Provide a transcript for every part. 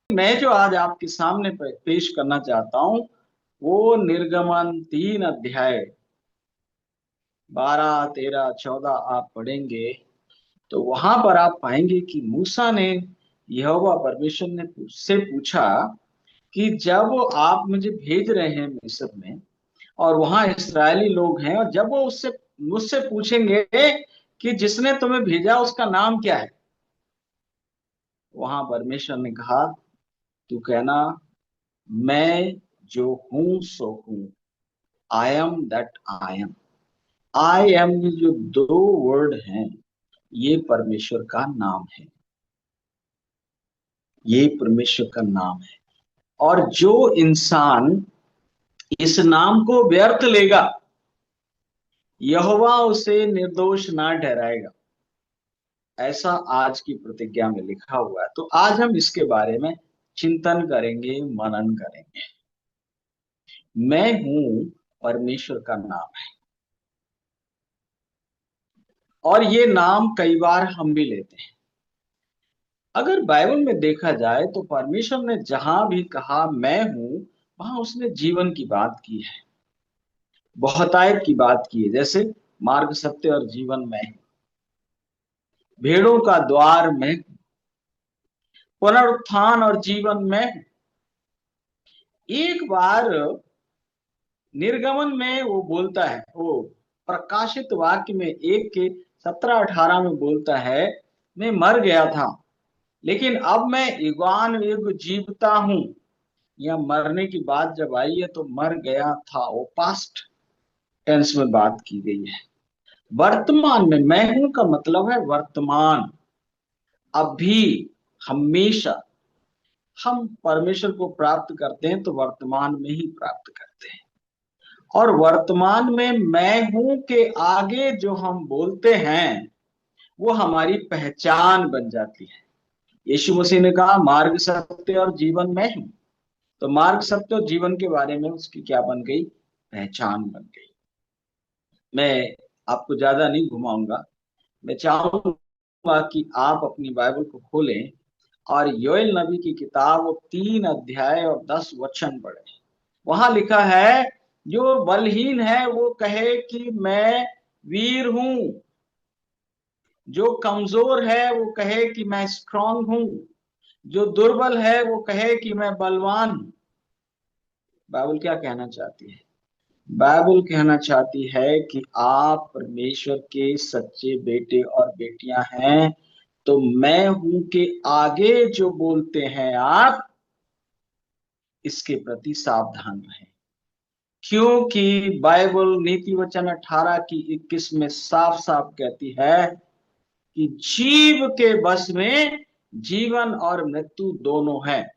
मैं जो आज आपके सामने पेश करना चाहता हूं वो निर्गमन 3 अध्याय 12, 13, 14 आप पढ़ेंगे तो वहां पर आप पाएंगे कि मूसा ने यहोवा परमेश्वर ने उससे पूछा कि जब आप मुझे भेज रहे हैं मिस्र में और वहां इसराइली लोग हैं, और जब वो उससे मुझसे पूछेंगे कि जिसने तुम्हें भेजा उसका नाम क्या है, वहां परमेश्वर ने कहा तू कहना मैं जो हूं सो हूं, I am that I am. I am जो दो वर्ड हैं ये परमेश्वर का नाम है, ये परमेश्वर का नाम है। और जो इंसान इस नाम को व्यर्थ लेगा यहोवा उसे निर्दोष ना ठहराएगा, ऐसा आज की प्रतिज्ञा में लिखा हुआ है। तो आज हम इसके बारे में चिंतन करेंगे, मनन करेंगे। मैं हूं परमेश्वर का नाम है, और ये नाम कई बार हम भी लेते हैं। अगर बाइबल में देखा जाए तो परमेश्वर ने जहां भी कहा मैं हूं, वहां उसने जीवन की बात की है, बहुतायत की बात की है। जैसे मार्ग, सत्य और जीवन में हूं, भेड़ों का द्वार में हूं, पुनरुत्थान और जीवन में हूं। एक बार निर्गमन में वो बोलता है, वो प्रकाशित वाक्य में 1 के 17-18 में बोलता है, मैं मर गया था लेकिन अब मैं युगान युग जीवता हूं। या मरने की बात जब आई है तो मर गया था, वो पास्ट टेंस में बात की गई है। वर्तमान में मैं हूं का मतलब है वर्तमान, अभी, हमेशा। हम परमेश्वर को प्राप्त करते हैं तो वर्तमान में ही प्राप्त करते हैं। और वर्तमान में मैं हूं के आगे जो हम बोलते हैं वो हमारी पहचान बन जाती है। यीशु मसीह ने कहा मार्ग, सत्य और जीवन मैं हूं। तो मार्ग, सत्य और जीवन के बारे में उसकी क्या बन गई? पहचान बन गई। मैं आपको ज्यादा नहीं घुमाऊंगा। मैं चाहूंगा कि आप अपनी बाइबल को खोलें और योएल नबी की किताब वो 3 अध्याय और 10 वचन पढ़े। वहां लिखा है, जो बलहीन है वो कहे कि मैं वीर हूं, जो कमजोर है वो कहे कि मैं स्ट्रांग हूं, जो दुर्बल है वो कहे कि मैं बलवान हूं। बाइबल क्या कहना चाहती है? बाइबल कहना चाहती है कि आप परमेश्वर के सच्चे बेटे और बेटियां हैं, तो मैं हूं के आगे जो बोलते हैं आप, इसके प्रति सावधान रहें। क्योंकि बाइबल नीति वचन 18 की 21 में साफ साफ कहती है कि जीव के बस में जीवन और मृत्यु दोनों है।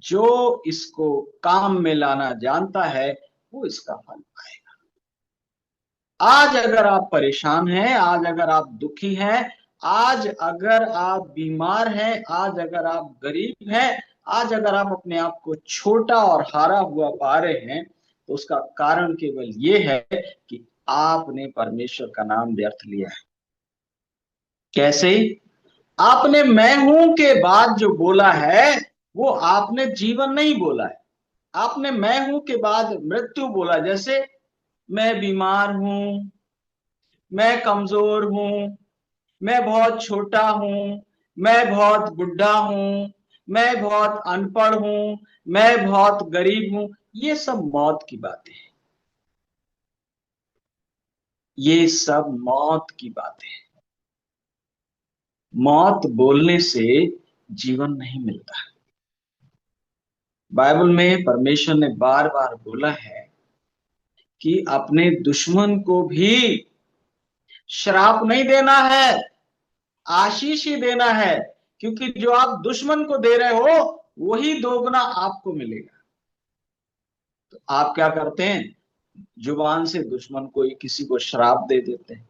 जो इसको काम में लाना जानता है वो इसका फल पाएगा। आज अगर आप परेशान हैं, आज अगर आप दुखी हैं, आज अगर आप बीमार हैं, आज अगर आप गरीब हैं, आज अगर आप अपने आप को छोटा और हारा हुआ पा रहे हैं, तो उसका कारण केवल ये है कि आपने परमेश्वर का नाम व्यर्थ लिया है। कैसे? आपने मैं हूं के बाद जो बोला है वो आपने जीवन नहीं बोला है। आपने मैं हूं के बाद मृत्यु बोला। जैसे मैं बीमार हूं, मैं कमजोर हूं, मैं बहुत छोटा हूं, मैं बहुत बुढ़ा हूं, मैं बहुत अनपढ़ हूं, मैं बहुत गरीब हूं। ये सब मौत की बातें हैं, ये सब मौत की बातें हैं। मौत बोलने से जीवन नहीं मिलता। बाइबल में परमेश्वर ने बार बार बोला है कि अपने दुश्मन को भी श्राप नहीं देना है, आशीष ही देना है। क्योंकि जो आप दुश्मन को दे रहे हो वही दोगुना आपको मिलेगा। तो आप क्या करते हैं? जुबान से दुश्मन को किसी को श्राप दे देते हैं।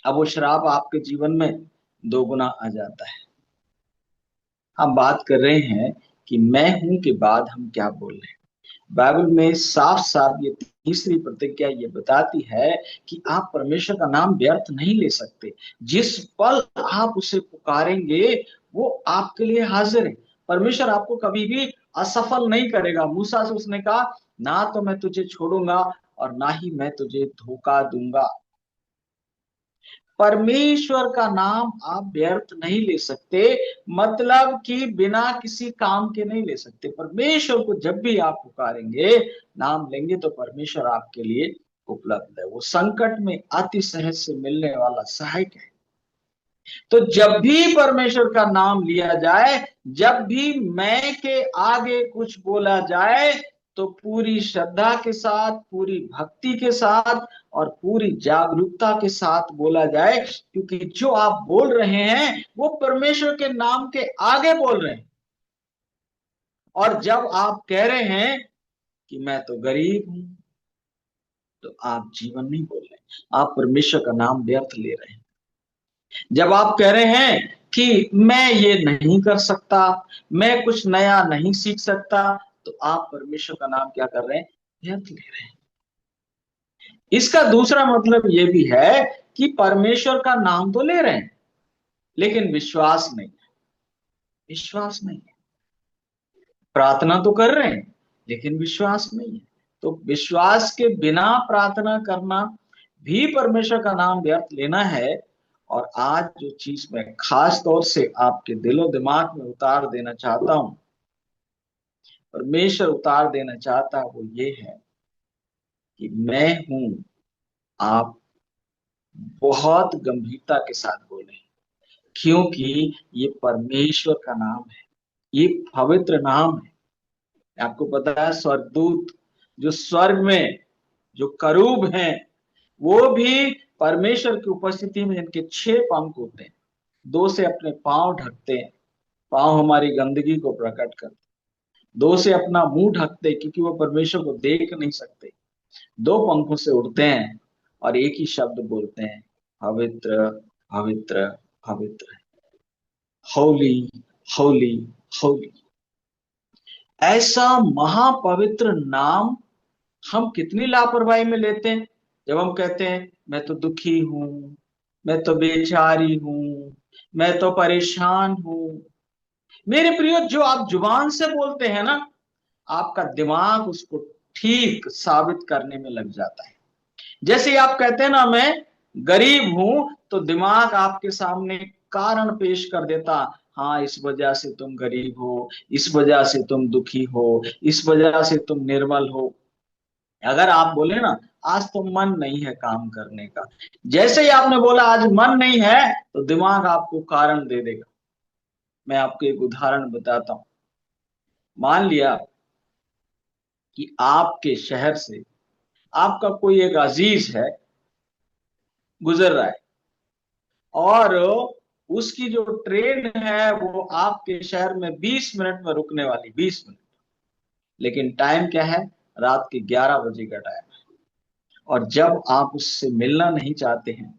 अब वो श्राप आपके जीवन में दोगुना आ जाता है। हम बात कर रहे हैं कि मैं हूं के बाद हम क्या बोल रहे हैं। बाइबल में साफ साफ ये तीसरी प्रतिज्ञा ये बताती है कि आप परमेश्वर का नाम व्यर्थ नहीं ले सकते। जिस पल आप उसे पुकारेंगे वो आपके लिए हाजिर है। परमेश्वर आपको कभी भी असफल नहीं करेगा। मूसा से उसने कहा, ना तो मैं तुझे छोड़ूंगा और ना ही मैं तुझे धोखा दूंगा। परमेश्वर का नाम आप व्यर्थ नहीं ले सकते, मतलब कि बिना किसी काम के नहीं ले सकते। परमेश्वर को जब भी आप पुकारेंगे, नाम लेंगे, तो परमेश्वर आपके लिए उपलब्ध है। वो संकट में अति सहज से मिलने वाला सहायक है। तो जब भी परमेश्वर का नाम लिया जाए, जब भी मैं के आगे कुछ बोला जाए, तो पूरी श्रद्धा के साथ, पूरी भक्ति के साथ और पूरी जागरूकता के साथ बोला जाए, क्योंकि जो आप बोल रहे हैं वो परमेश्वर के नाम के आगे बोल रहे हैं। और जब आप कह रहे हैं कि मैं तो गरीब हूं, तो आप जीवन नहीं बोल रहे, आप परमेश्वर का नाम व्यर्थ ले रहे हैं। जब आप कह रहे हैं कि मैं ये नहीं कर सकता, मैं कुछ नया नहीं सीख सकता, तो आप परमेश्वर का नाम क्या कर रहे हैं? व्यर्थ ले रहे हैं। इसका दूसरा मतलब ये भी है कि परमेश्वर का नाम तो ले रहे हैं, लेकिन विश्वास नहीं है। विश्वास नहीं है। प्रार्थना तो कर रहे हैं, लेकिन विश्वास नहीं है। तो विश्वास के बिना प्रार्थना करना भी परमेश्वर का नाम व्यर्थ लेना है। और आज जो चीज मैं खास तौर से आपके दिलो दिमाग में उतार देना चाहता हूं, परमेश्वर उतार देना चाहता है, वो ये है कि मैं हूं, आप बहुत गंभीरता के साथ बोले, क्योंकि ये परमेश्वर का नाम है, ये पवित्र नाम है। आपको पता है, स्वर्गदूत जो स्वर्ग में जो करूब हैं, वो भी परमेश्वर की उपस्थिति में, जिनके 6 पंख होते हैं, 2 से अपने पांव ढकते हैं, पांव हमारी गंदगी को प्रकट करते, 2 से अपना मुंह ढकते, क्योंकि वो परमेश्वर को देख नहीं सकते, 2 पंखों से उड़ते हैं और एक ही शब्द बोलते हैं, पवित्र पवित्र पवित्र, होली होली होली। ऐसा महापवित्र नाम हम कितनी लापरवाही में लेते हैं। जब हम कहते हैं मैं तो दुखी हूं, मैं तो बेचारी हूं, मैं तो परेशान हूं। मेरे प्रियो, जो आप जुबान से बोलते हैं ना, आपका दिमाग उसको ठीक साबित करने में लग जाता है। जैसे ही आप कहते हैं ना मैं गरीब हूं, तो दिमाग आपके सामने कारण पेश कर देता, हाँ इस वजह से तुम गरीब हो, इस वजह से तुम दुखी हो, इस वजह से तुम निर्मल हो। अगर आप बोले ना, आज तो मन नहीं है काम करने का, जैसे ही आपने बोला आज मन नहीं है, तो दिमाग आपको कारण दे देगा। मैं आपको एक उदाहरण बताता हूं। मान लिया कि आपके शहर से आपका कोई एक अजीज है, गुजर रहा है, और उसकी जो ट्रेन है वो आपके शहर में 20 मिनट में रुकने वाली, 20 मिनट। लेकिन टाइम क्या है? रात के 11 बजे का टाइम है। और जब आप उससे मिलना नहीं चाहते हैं,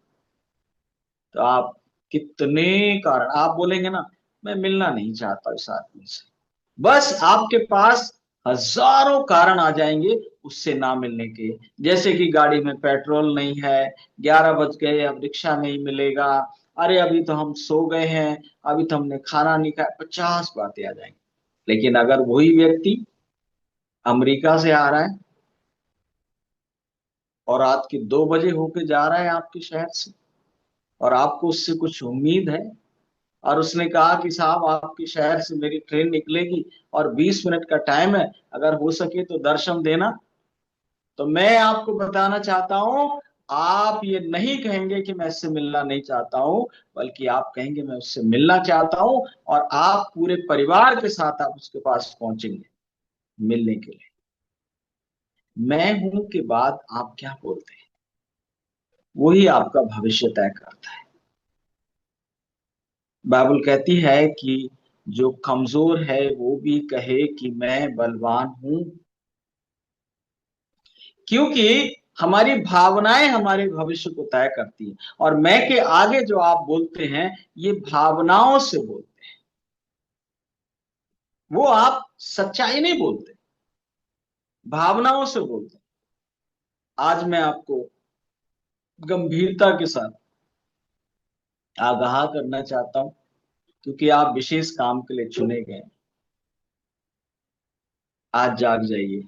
तो आप कितने कारण आप बोलेंगे ना, मैं मिलना नहीं चाहता इस आदमी से। बस आपके पास हजारों कारण आ जाएंगे उससे ना मिलने के। जैसे कि गाड़ी में पेट्रोल नहीं है, 11 बज गए, अब रिक्शा नहीं मिलेगा, अरे अभी तो हम सो गए हैं, अभी तो हमने खाना नहीं खाया, 50 बातें आ जाएंगी। लेकिन अगर वही व्यक्ति अमेरिका से आ रहा है और रात के 2 बजे होके जा रहा है आपके शहर से, और आपको उससे कुछ उम्मीद है, और उसने कहा कि साहब आपके शहर से मेरी ट्रेन निकलेगी और 20 मिनट का टाइम है, अगर हो सके तो दर्शन देना, तो मैं आपको बताना चाहता हूं, आप ये नहीं कहेंगे कि मैं इससे मिलना नहीं चाहता हूं, बल्कि आप कहेंगे मैं उससे मिलना चाहता हूं। और आप पूरे परिवार के साथ आप उसके पास पहुंचेंगे मिलने के लिए। मैं हूं के बाद आप क्या बोलते हैं, वही आपका भविष्य तय करता है। बाइबल कहती है कि जो कमजोर है वो भी कहे कि मैं बलवान हूं, क्योंकि हमारी भावनाएं हमारे भविष्य को तय करती है। और मैं के आगे जो आप बोलते हैं, ये भावनाओं से बोलते हैं, वो आप सच्चाई नहीं बोलते, भावनाओं से बोलते हैं। आज मैं आपको गंभीरता के साथ आगाह करना चाहता हूं, क्योंकि आप विशेष काम के लिए चुने गए। आज जाग जाइए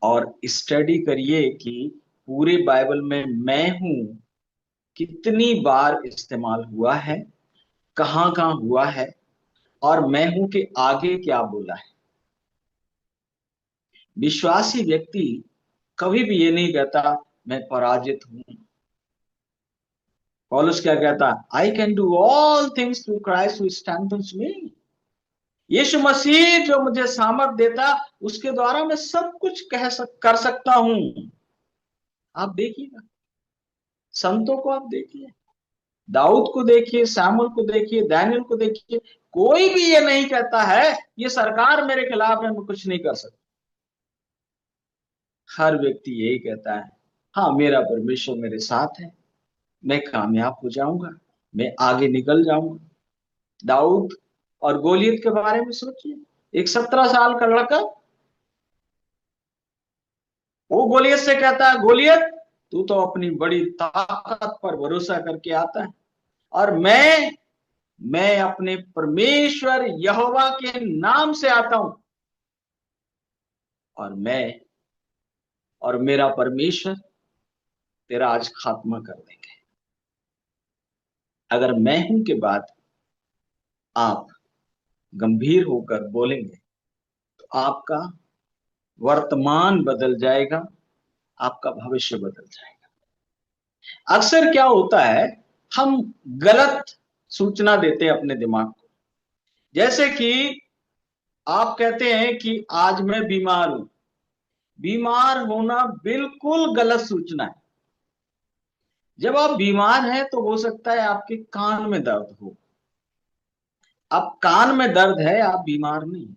और स्टडी करिए कि पूरे बाइबल में मैं हूं कितनी बार इस्तेमाल हुआ है, कहां कहां हुआ है, और मैं हूं के आगे क्या बोला है। विश्वासी व्यक्ति कभी भी ये नहीं कहता मैं पराजित हूं। पौलुस क्या कहता? I can do all things through Christ who strengthens me. यीशु मसीह जो मुझे सामर्थ देता, उसके द्वारा मैं सब कुछ कर सकता हूं। आप देखिएगा, संतों को आप देखिए, दाऊद को देखिए, सैमुअल को देखिए, दानियल को देखिए, कोई भी ये नहीं कहता है ये सरकार मेरे खिलाफ है, मैं कुछ नहीं कर सकता। हर व्यक्ति यही कहता है, हाँ मेरा परमेश्वर मेरे साथ है, मैं कामयाब हो जाऊंगा, मैं आगे निकल जाऊंगा। दाऊद और गोलियत के बारे में सोचिए। एक 17 साल का लड़का, वो गोलियत से कहता है, गोलियत तू तो अपनी बड़ी ताकत पर भरोसा करके आता है, और मैं अपने परमेश्वर यहोवा के नाम से आता हूं, और मैं और मेरा परमेश्वर तेरा आज खात्मा कर देंगे। अगर मैं हूं के बाद आप गंभीर होकर बोलेंगे तो आपका वर्तमान बदल जाएगा, आपका भविष्य बदल जाएगा। अक्सर क्या होता है, हम गलत सूचना देते हैं अपने दिमाग को। जैसे कि आप कहते हैं कि आज मैं बीमार हूं। बीमार होना बिल्कुल गलत सूचना है। जब आप बीमार हैं तो हो सकता है आपके कान में दर्द हो। अब कान में दर्द है, आप बीमार नहीं।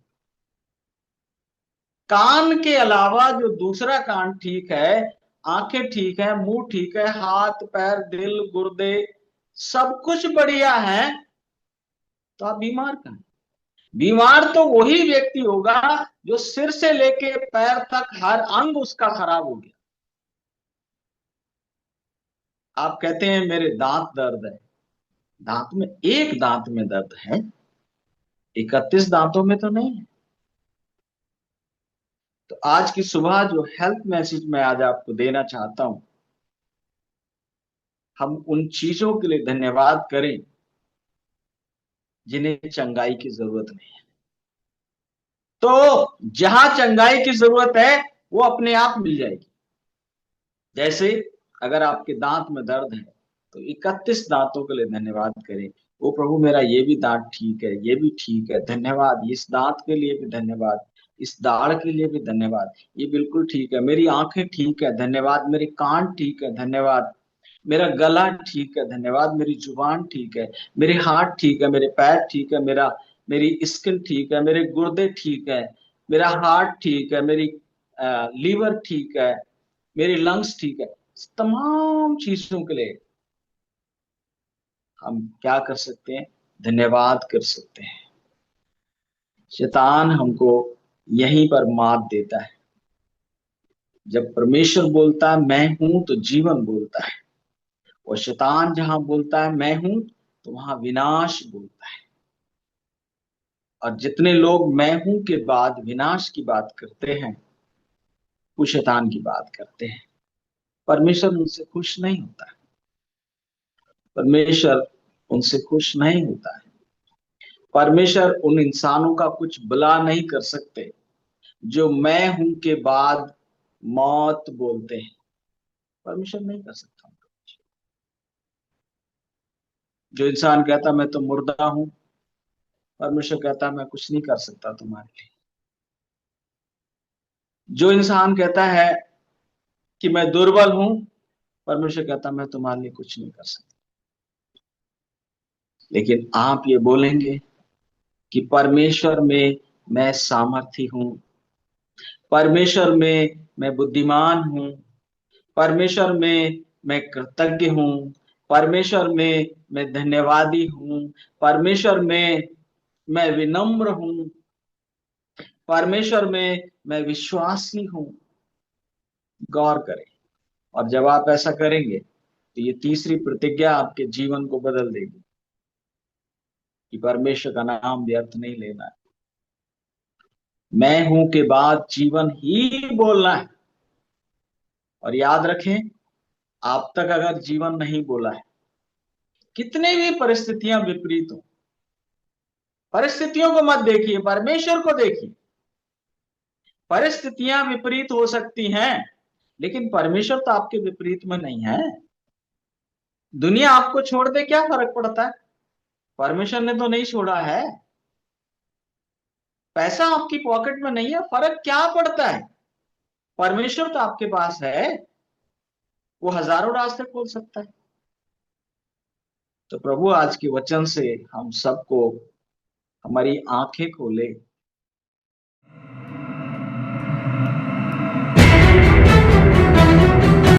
कान के अलावा जो दूसरा कान ठीक है, आंखें ठीक है, मुंह ठीक है, हाथ पैर दिल गुर्दे सब कुछ बढ़िया है, तो आप बीमार कहां हैं? बीमार तो वही व्यक्ति होगा जो सिर से लेके पैर तक हर अंग उसका खराब हो गया। आप कहते हैं मेरे दांत दर्द है। दांत में एक दांत में दर्द है, 31 दांतों में तो नहीं है। तो आज की सुबह जो हेल्थ मैसेज मैं आज आपको देना चाहता हूं, हम उन चीजों के लिए धन्यवाद करें जिन्हें चंगाई की जरूरत नहीं है। तो जहां चंगाई की जरूरत है वो अपने आप मिल जाएगी। जैसे अगर आपके दांत में दर्द है तो 31 दांतों के लिए धन्यवाद करें। ओ प्रभु, मेरा ये भी दांत ठीक है, ये भी ठीक है, धन्यवाद। इस दांत के लिए भी धन्यवाद, इस दाढ़ के लिए भी धन्यवाद, ये बिल्कुल ठीक है। मेरी आंखें ठीक है, धन्यवाद। मेरे कान ठीक है, धन्यवाद। मेरा गला ठीक है, धन्यवाद। मेरी जुबान ठीक है, मेरे हाथ ठीक है, मेरे पैर ठीक है, मेरी स्किन ठीक है, मेरे गुर्दे ठीक है, मेरा हार्ट ठीक है, मेरी लीवर ठीक है, मेरी लंग्स ठीक है। तमाम चीजों के लिए हम क्या कर सकते हैं? धन्यवाद कर सकते हैं। शैतान हमको यहीं पर मात देता है। जब परमेश्वर बोलता है मैं हूं तो जीवन बोलता है, और शैतान जहां बोलता है मैं हूं तो वहां विनाश बोलता है। और जितने लोग मैं हूं के बाद विनाश की बात करते हैं, वो शैतान की बात करते हैं। परमेश्वर उनसे खुश नहीं होता है। परमेश्वर उनसे खुश नहीं होता है। परमेश्वर उन इंसानों का कुछ भला नहीं कर सकते जो मैं हूं के बाद मौत बोलते हैं। परमेश्वर नहीं कर सकता। जो इंसान कहता मैं तो मुर्दा हूं, परमेश्वर कहता मैं कुछ नहीं कर सकता तुम्हारे लिए। जो इंसान कहता है कि मैं दुर्बल हूं, परमेश्वर कहता मैं तुम्हारे लिए कुछ नहीं कर सकता। लेकिन आप ये बोलेंगे कि परमेश्वर में मैं सामर्थी हूं, परमेश्वर में मैं बुद्धिमान हूं, परमेश्वर में मैं कृतज्ञ हूं, परमेश्वर में मैं धन्यवादी हूं, परमेश्वर में मैं विनम्र हूं, परमेश्वर में मैं विश्वासी हूं। गौर करें। और जब आप ऐसा करेंगे तो ये तीसरी प्रतिज्ञा आपके जीवन को बदल देगी। कि परमेश्वर का नाम व्यर्थ नहीं लेना है। मैं हूं के बाद जीवन ही बोलना है। और याद रखें, आप तक अगर जीवन नहीं बोला है, कितने भी परिस्थितियां विपरीत हो, परिस्थितियों को मत देखिए, परमेश्वर को देखिए। परिस्थितियां विपरीत हो सकती हैं, लेकिन परमेश्वर तो आपके विपरीत में नहीं है। दुनिया आपको छोड़ दे, क्या फर्क पड़ता है? परमेश्वर ने तो नहीं छोड़ा है। पैसा आपकी पॉकेट में नहीं है, फर्क क्या पड़ता है? परमेश्वर तो आपके पास है, वो हजारों रास्ते खोल सकता है। तो प्रभु आज के वचन से हम सबको हमारी आंखें खोले,